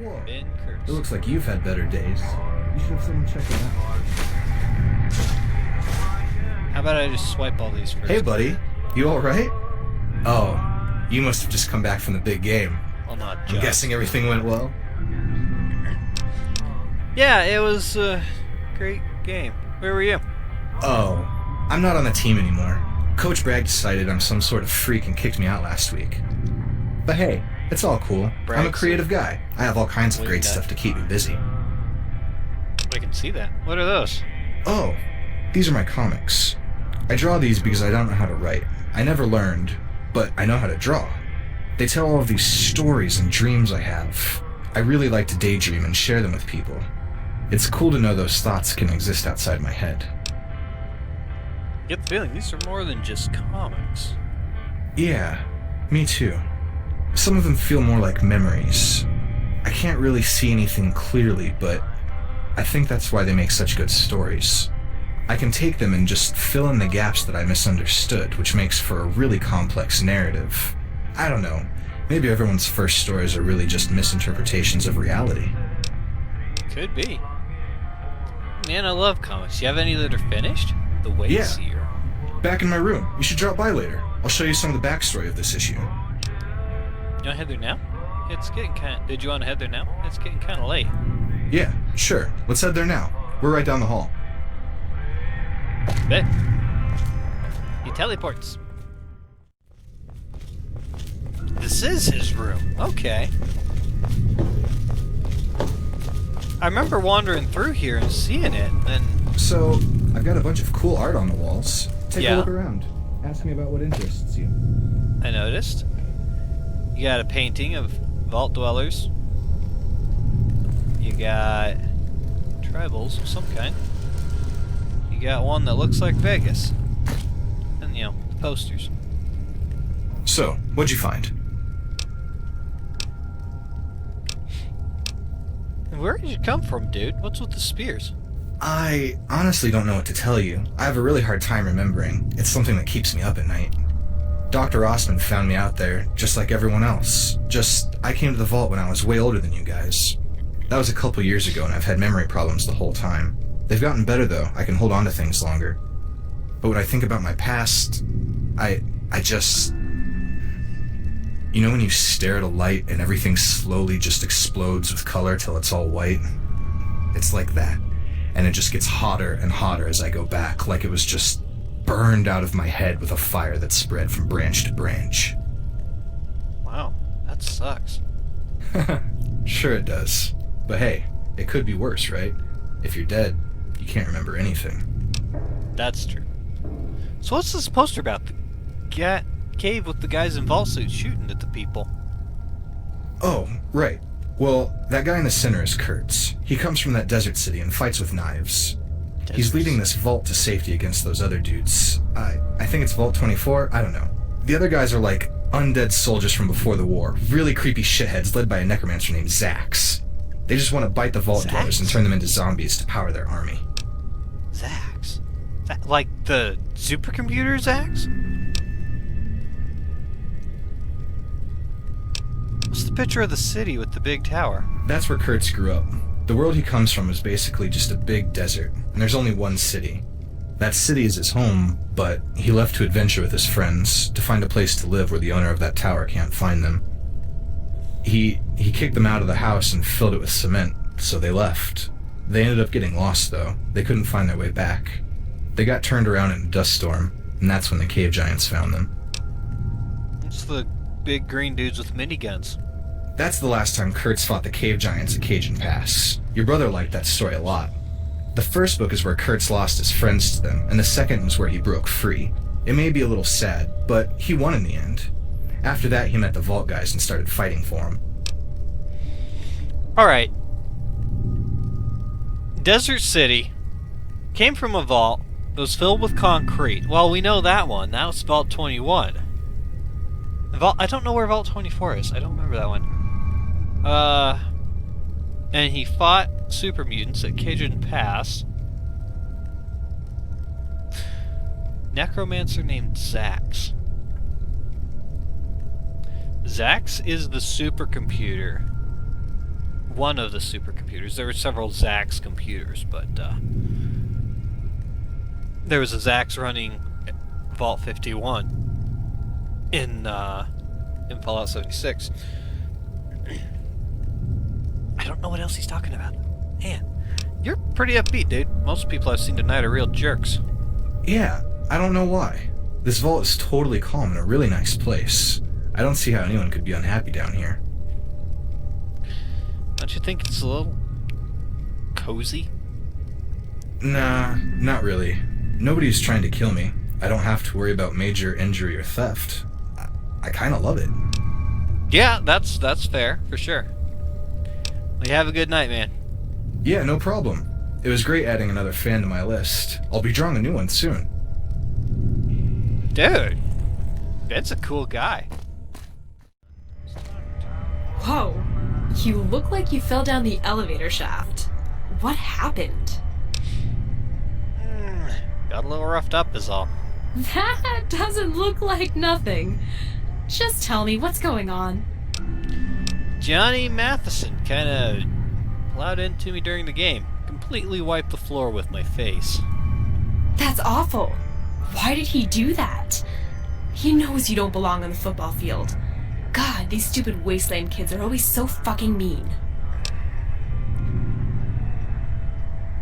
Whoa. Been cursed. It looks like you've had better days. You should have someone check it out. How about I just swipe all these first? Hey, buddy. You alright? Oh, you must have just come back from the big game. Well, not just. I'm guessing everything went well? Yeah, it was a great game. Where were you? Oh, I'm not on the team anymore. Coach Bragg decided I'm some sort of freak and kicked me out last week. But hey, it's all cool. I'm a creative guy. I have all kinds of great stuff to keep me busy. I can see that. What are those? Oh, these are my comics. I draw these because I don't know how to write. I never learned, but I know how to draw. They tell all of these stories and dreams I have. I really like to daydream and share them with people. It's cool to know those thoughts can exist outside my head. Get the feeling these are more than just comics. Yeah, me too. Some of them feel more like memories. I can't really see anything clearly, but I think that's why they make such good stories. I can take them and just fill in the gaps that I misunderstood, which makes for a really complex narrative. I don't know, maybe everyone's first stories are really just misinterpretations of reality. Could be. Man, I love comics. You have any that are finished? The Wastelands. Yeah. Back in my room. You should drop by later. I'll show you some of the backstory of this issue. You want to head there now? It's getting kind of... Did you want to head there now? It's getting kind of late. Yeah, sure. Let's head there now. We're right down the hall. Bet. He teleports. This is his room. Okay. I remember wandering through here and seeing it, and then... So, I've got a bunch of cool art on the walls. Take Yeah. a look around. Ask me about what interests you. I noticed. You got a painting of vault dwellers. You got tribals of some kind. You got one that looks like Vegas. And, you know, the posters. So, what'd you find? And where did you come from, dude? What's with the spears? I honestly don't know what to tell you. I have a really hard time remembering. It's something that keeps me up at night. Dr. Rossman found me out there, just like everyone else. Just, I came to the vault when I was way older than you guys. That was a couple years ago, and I've had memory problems the whole time. They've gotten better, though. I can hold on to things longer. But when I think about my past, I just... You know when you stare at a light and everything slowly just explodes with color till it's all white? It's like that. And it just gets hotter and hotter as I go back, like it was just burned out of my head with a fire that spread from branch to branch. Wow, that sucks. Sure it does. But hey, it could be worse, right? If you're dead, you can't remember anything. That's true. So what's this poster about? The cave with the guys in vault suits shooting at the people. Oh, right. Well, that guy in the center is Kurtz. He comes from that desert city and fights with knives. He's leading this vault to safety against those other dudes. I think it's Vault 24, I don't know. The other guys are like undead soldiers from before the war, really creepy shitheads led by a necromancer named Zax. They just want to bite the vault dwellers and turn them into zombies to power their army. Zax? Like the supercomputer Zax? What's the picture of the city with the big tower? That's where Kurtz grew up. The world he comes from is basically just a big desert, and there's only one city. That city is his home, but he left to adventure with his friends, to find a place to live where the owner of that tower can't find them. He kicked them out of the house and filled it with cement, so they left. They ended up getting lost, though. They couldn't find their way back. They got turned around in a dust storm, and that's when the cave giants found them. It's the big green dudes with miniguns. That's the last time Kurtz fought the cave giants at Cajun Pass. Your brother liked that story a lot. The first book is where Kurtz lost his friends to them, and the second is where he broke free. It may be a little sad, but he won in the end. After that, he met the Vault guys and started fighting for him. Alright. Desert City came from a vault that was filled with concrete. Well, we know that one. That was Vault 21. I don't know where Vault 24 is. I don't remember that one. And he fought super mutants at Cajun Pass. Necromancer named Zax. Zax is the supercomputer. one of the supercomputers. There were several Zax computers, but there was a Zax running Vault 51 in Fallout 76. I don't know what else he's talking about. Man, you're pretty upbeat, dude. Most people I've seen tonight are real jerks. Yeah, I don't know why. This vault is totally calm and a really nice place. I don't see how anyone could be unhappy down here. Don't you think it's a little cozy? Nah, not really. Nobody's trying to kill me. I don't have to worry about major injury or theft. I kinda love it. Yeah, that's fair, for sure. Well, you have a good night, man. Yeah, no problem. It was great adding another fan to my list. I'll be drawing a new one soon. Dude, Ben's a cool guy. Whoa, you look like you fell down the elevator shaft. What happened? Got a little roughed up is all. That doesn't look like nothing. Just tell me, what's going on? Johnny Matheson kinda plowed into me during the game. Completely wiped the floor with my face. That's awful. Why did he do that? He knows you don't belong on the football field. God, these stupid Wasteland kids are always so fucking mean.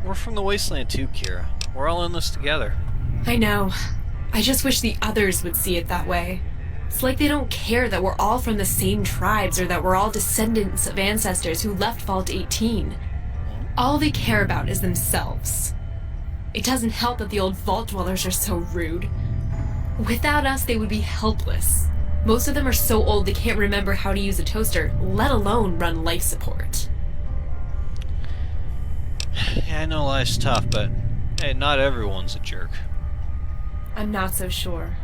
We're from the Wasteland too, Kira. We're all in this together. I know. I just wish the others would see it that way. It's like they don't care that we're all from the same tribes or that we're all descendants of ancestors who left Vault 18. All they care about is themselves. It doesn't help that the old Vault Dwellers are so rude. Without us, they would be helpless. Most of them are so old they can't remember how to use a toaster, let alone run life support. Yeah, I know life's tough, but hey, not everyone's a jerk. I'm not so sure.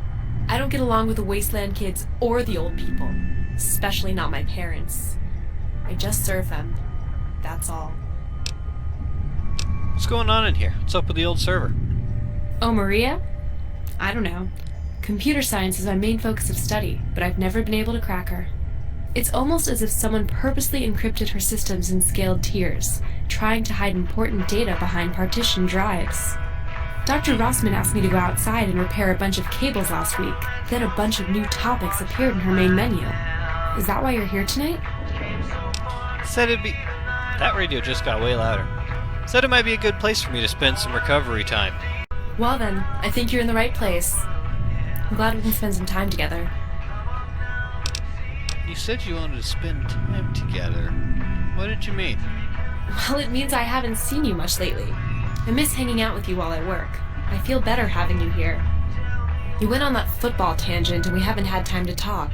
I don't get along with the Wasteland kids or the old people. Especially not my parents. I just serve them. That's all. What's going on in here? What's up with the old server? Oh, Maria? I don't know. Computer science is my main focus of study, but I've never been able to crack her. It's almost as if someone purposely encrypted her systems in scaled tiers, trying to hide important data behind partitioned drives. Dr. Rossman asked me to go outside and repair a bunch of cables last week. Then a bunch of new topics appeared in her main menu. Is that why you're here tonight? Said it'd be... That radio just got way louder. Said it might be a good place for me to spend some recovery time. Well then, I think you're in the right place. I'm glad we can spend some time together. You said you wanted to spend time together. What did you mean? Well, it means I haven't seen you much lately. I miss hanging out with you while I work. I feel better having you here. You went on that football tangent and we haven't had time to talk.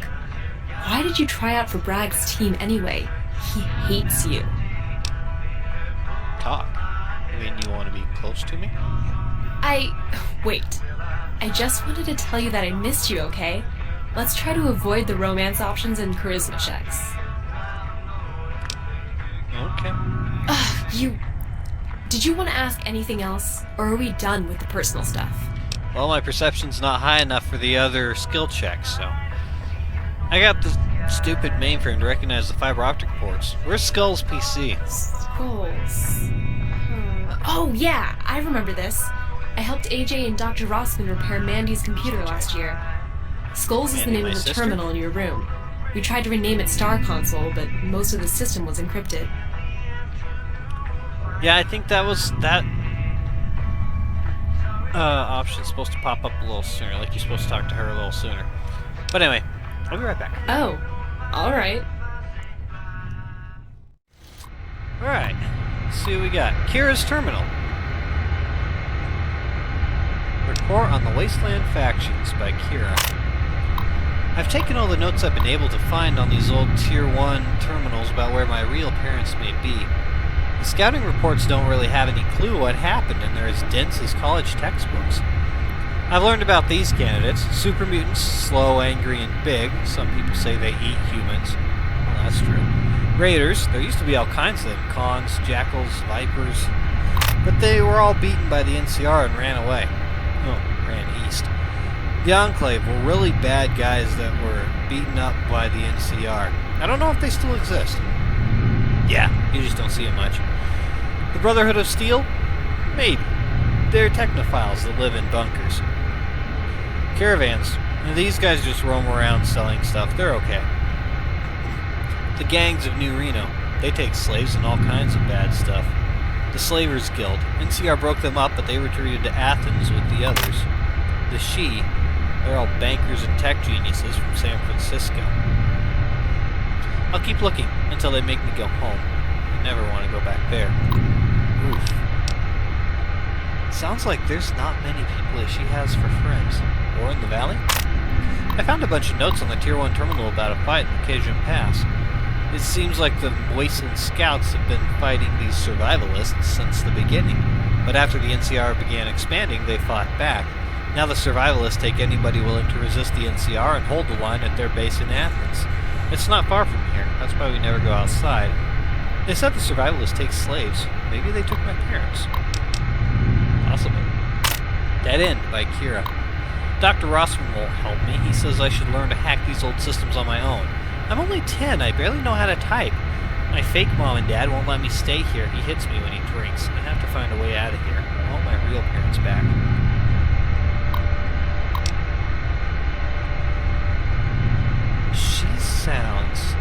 Why did you try out for Bragg's team anyway? He hates you. Talk? You mean you want to be close to me? Wait. I just wanted to tell you that I missed you, okay? Let's try to avoid the romance options and charisma checks. Okay. Did you want to ask anything else? Or are we done with the personal stuff? Well, my perception's not high enough for the other skill checks, so... I got the stupid mainframe to recognize the fiber optic ports. Where's Skull's PC? Skulls. Oh, yeah, I remember this. I helped AJ and Dr. Rossman repair Mandy's computer last year. Skulls is the Mandy, name my of the sister? terminal in your room. We tried to rename it Star Console, but most of the system was encrypted. Yeah, I think that option's supposed to pop up a little sooner, like you're supposed to talk to her a little sooner. But anyway, I'll be right back. Oh, alright. Alright, let's see what we got. Kira's Terminal. Report on the Wasteland Factions by Kira. I've taken all the notes I've been able to find on these old Tier 1 terminals about where my real parents may be. The scouting reports don't really have any clue what happened, and they're as dense as college textbooks. I've learned about these candidates. Super mutants, slow, angry, and big. Some people say they eat humans. Well, that's true. Raiders, there used to be all kinds of them. Khans, jackals, vipers. But they were all beaten by the NCR and ran away. Oh, ran east. The Enclave were really bad guys that were beaten up by the NCR. I don't know if they still exist. Yeah, you just just don't see it much. The Brotherhood of Steel? Maybe. They're technophiles that live in bunkers. Caravans. These guys just roam around selling stuff. They're okay. The gangs of New Reno. They take slaves and all kinds of bad stuff. The Slavers Guild. NCR broke them up, but they retreated to Athens with the others. The She. They're all bankers and tech geniuses from San Francisco. I'll keep looking until they make me go home. I never want to go back there. Oof. Sounds like there's not many people that she has for friends. Or in the valley? I found a bunch of notes on the Tier 1 terminal about a fight in Cajun Pass. It seems like the Wasteland Scouts have been fighting these survivalists since the beginning. But after the NCR began expanding, they fought back. Now the survivalists take anybody willing to resist the NCR and hold the line at their base in Athens. It's not far from here. That's why we never go outside. They said the survivalists take slaves. Maybe they took my parents. Possibly. Dead End by Kira. Dr. Rossman won't help me. He says I should learn to hack these old systems on my own. I'm only 10. I barely know how to type. My fake mom and dad won't let me stay here. He hits me when he drinks. I have to find a way out of here. I want my real parents back. She sounds...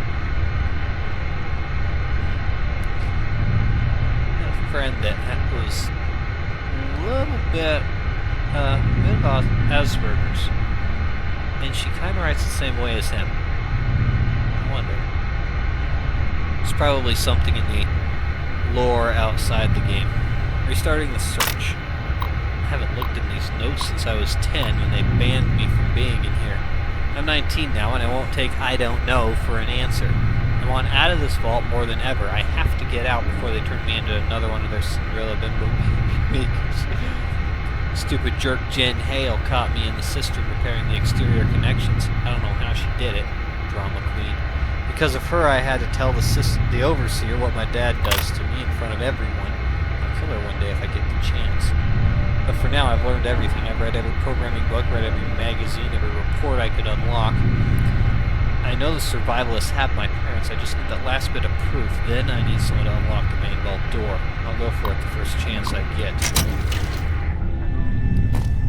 a friend that was a little bit about Asperger's. And she kind of writes the same way as him. I wonder. It's probably something in the lore outside the game. Restarting the search. I haven't looked in these notes since I was 10 when they banned me from being in here. I'm 19 now, and I won't take I don't know for an answer. I want out of this vault more than ever. I have to get out before they turn me into another one of their Cinderella bimbo makers. Stupid jerk Jen Hale caught me in the cistern repairing the exterior connections. I don't know how she did it. Drama queen. Because of her, I had to tell the overseer what my dad does to me in front of everyone. I'll kill her one day if I get the chance. But for now, I've learned everything. I've read every programming book, read every magazine, every report I could unlock. I know the survivalists have my parents. I just need that last bit of proof. Then I need someone to unlock the main vault door. I'll go for it the first chance I get.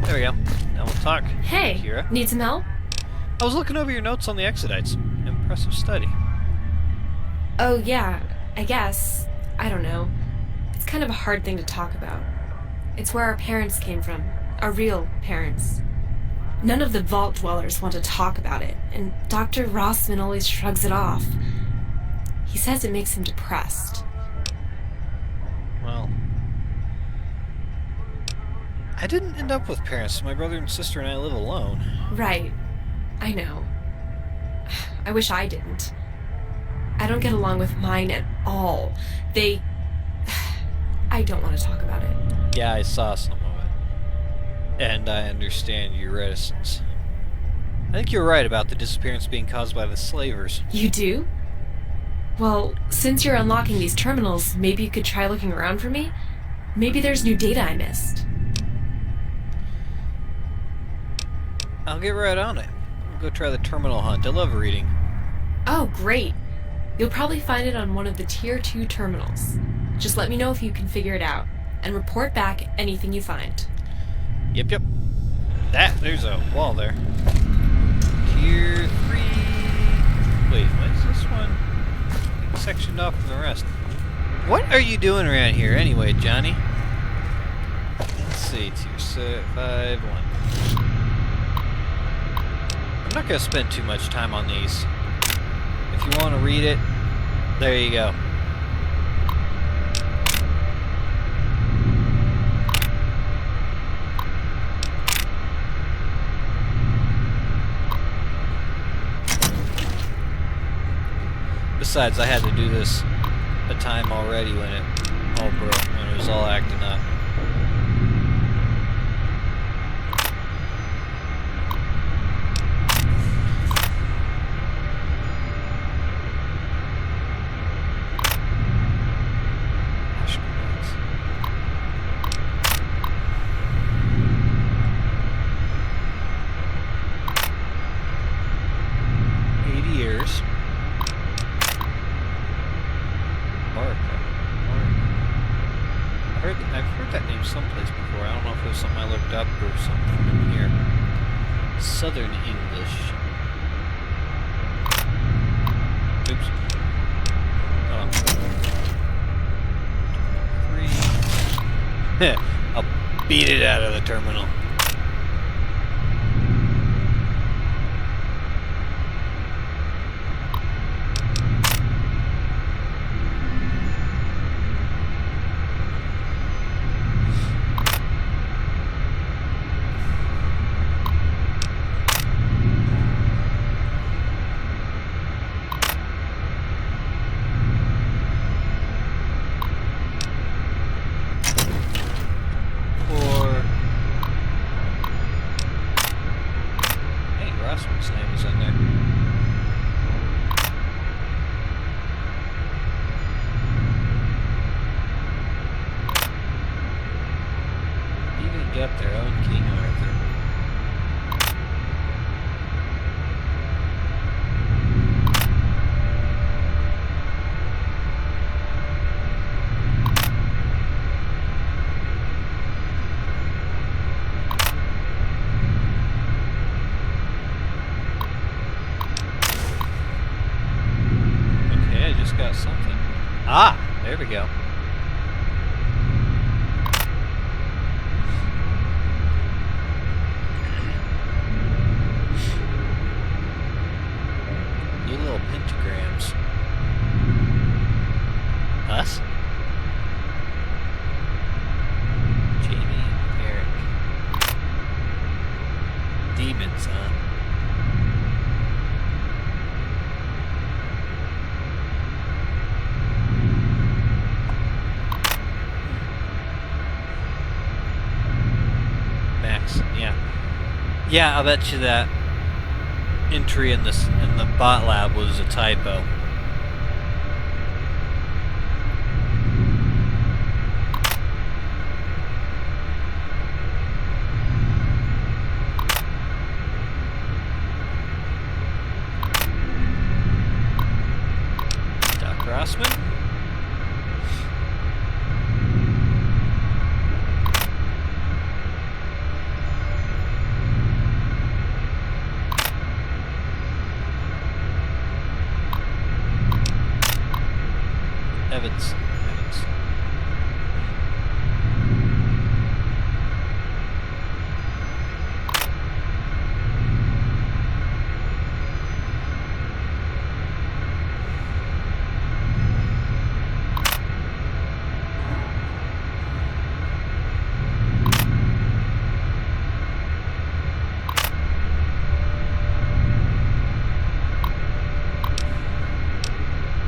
There we go. Now we'll talk. Hey, Kira. Need some help? I was looking over your notes on the Exodites. Impressive study. Oh, yeah, I guess. I don't know. It's kind of a hard thing to talk about. It's where our parents came from. Our real parents. None of the vault dwellers want to talk about it, and Dr. Rossman always shrugs it off. He says it makes him depressed. Well, I didn't end up with parents. My brother and sister and I live alone. Right. I know. I wish I didn't. I don't get along with mine at all. I don't want to talk about it. Yeah, I saw some of it. And I understand your reticence. I think you're right about the disappearance being caused by the slavers. You do? Well, since you're unlocking these terminals, maybe you could try looking around for me? Maybe there's new data I missed. I'll get right on it. I'll go try the terminal hunt. I love reading. Oh, great. You'll probably find it on one of the Tier 2 terminals. Just let me know if you can figure it out, and report back anything you find. Yep. There's a wall there. Tier 3... Wait, what is this one? Sectioned off from the rest. What are you doing around here anyway, Johnny? Let's see, Tier 5, 1. I'm not going to spend too much time on these. If you want to read it, there you go. Besides, I had to do this a time already when it all broke, when it was all acting up. I've heard that name someplace before. I don't know if it was something I looked up or something from here. Southern English. Oops. Oh. 3. I'll beat it out of the terminal. Rossman's name is in there. Even got their own King Arthur. Got something. Ah, there we go. You little pentagrams. Us? Jamie and Eric. Demons, huh? Yeah, I'll bet you that entry in the bot lab was a typo. Doc Rossman? Evans.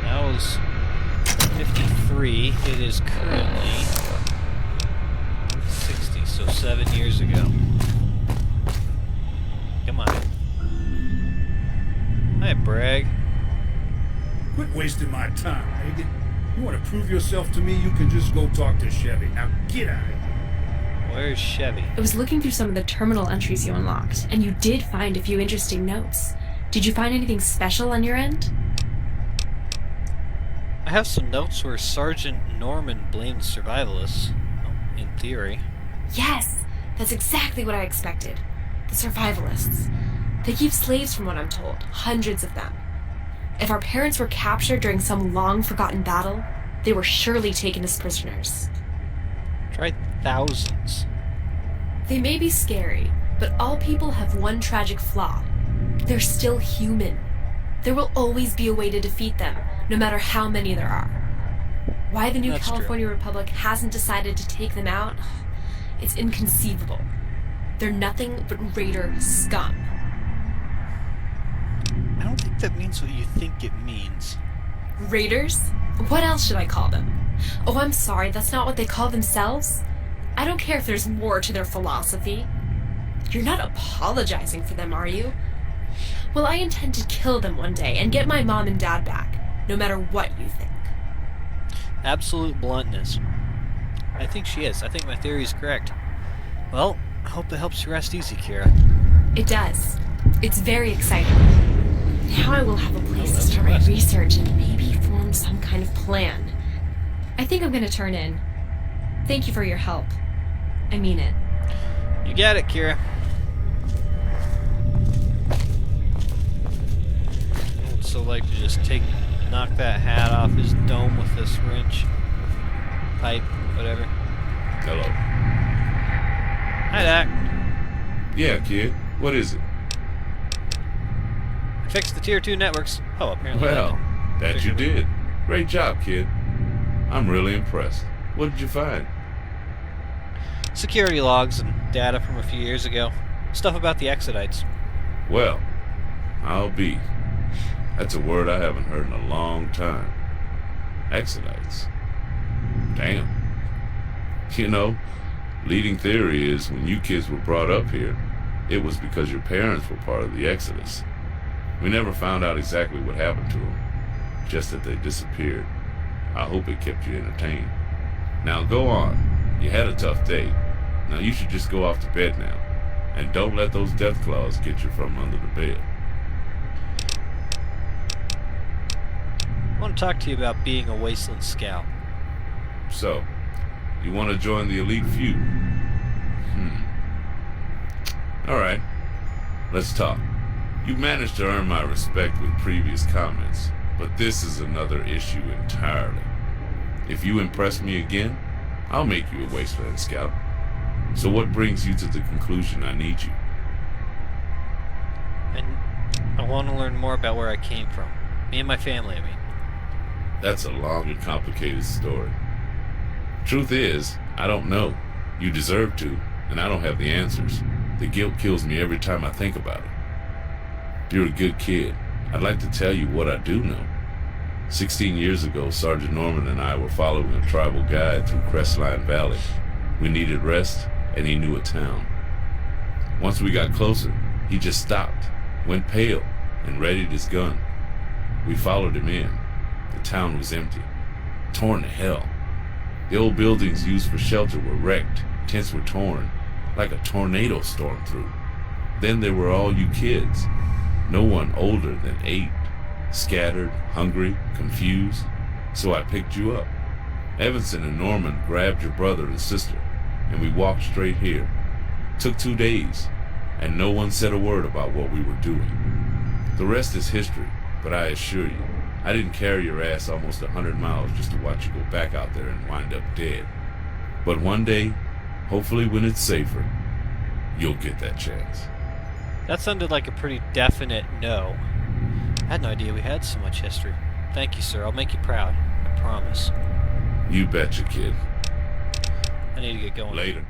That was 53. It is currently 60, so 7 years ago. Come on. Hi, Bragg. Quit wasting my time, Megan. You want to prove yourself to me, you can just go talk to Chevy. Now get out of here. Where's Chevy? I was looking through some of the terminal entries you unlocked, and you did find a few interesting notes. Did you find anything special on your end? I have some notes where Sergeant Norman blamed survivalists. Well, in theory. Yes, that's exactly what I expected. The survivalists. They keep slaves from what I'm told, hundreds of them. If our parents were captured during some long-forgotten battle, they were surely taken as prisoners. Tried thousands. They may be scary, but all people have one tragic flaw. They're still human. There will always be a way to defeat them, no matter how many there are. Why the new That's California true. Republic hasn't decided to take them out, it's inconceivable. They're nothing but raider scum. I don't think that means what you think it means. Raiders? What else should I call them? Oh, I'm sorry, that's not what they call themselves? I don't care if there's more to their philosophy. You're not apologizing for them, are you? Well, I intend to kill them one day and get my mom and dad back, no matter what you think. Absolute bluntness. I think she is. I think my theory is correct. Well, I hope that helps you rest easy, Kira. It does. It's very exciting. Now I will have a place to that's start my rest. research and maybe form some kind of plan. I think I'm going to turn in. Thank you for your help. I mean it. You got it, Kira. I would so like to just knock that hat off his dome with this wrench. Pipe, whatever. Hello. Hi, Doc. Yeah, kid. What is it? I fixed the Tier 2 networks. Oh, apparently. I Well, didn't. that you did. Great job, kid. I'm really impressed. What did you find? Security logs and data from a few years ago. Stuff about the Exodites. Well, I'll be. That's a word I haven't heard in a long time. Exodites. Damn. You know, leading theory is when you kids were brought up here, it was because your parents were part of the Exodus. We never found out exactly what happened to them, just that they disappeared. I hope it kept you entertained. Now go on. You had a tough day. Now you should just go off to bed now. And don't let those death claws get you from under the bed. I want to talk to you about being a Wasteland Scout. So, you want to join the elite few? Alright, let's talk. You managed to earn my respect with previous comments, but this is another issue entirely. If you impress me again, I'll make you a Wasteland Scout. So what brings you to the conclusion I need you? And I want to learn more about where I came from. Me and my family, I mean. That's a long and complicated story. Truth is, I don't know. You deserve to, and I don't have the answers. The guilt kills me every time I think about it. You're a good kid. I'd like to tell you what I do know. 16 years ago, Sergeant Norman and I were following a tribal guide through Crestline Valley. We needed rest, and he knew a town. Once we got closer, he just stopped, went pale, and readied his gun. We followed him in. The town was empty, torn to hell. The old buildings used for shelter were wrecked, tents were torn, like a tornado stormed through. Then there were all you kids, no one older than 8, scattered, hungry, confused. So I picked you up. Evanson and Norman grabbed your brother and sister, and we walked straight here. Took 2 days, and no one said a word about what we were doing. The rest is history, but I assure you, I didn't carry your ass almost 100 miles just to watch you go back out there and wind up dead. But one day, hopefully when it's safer, you'll get that chance. That sounded like a pretty definite no. I had no idea we had so much history. Thank you, sir. I'll make you proud. I promise. You betcha, kid. I need to get going. Later.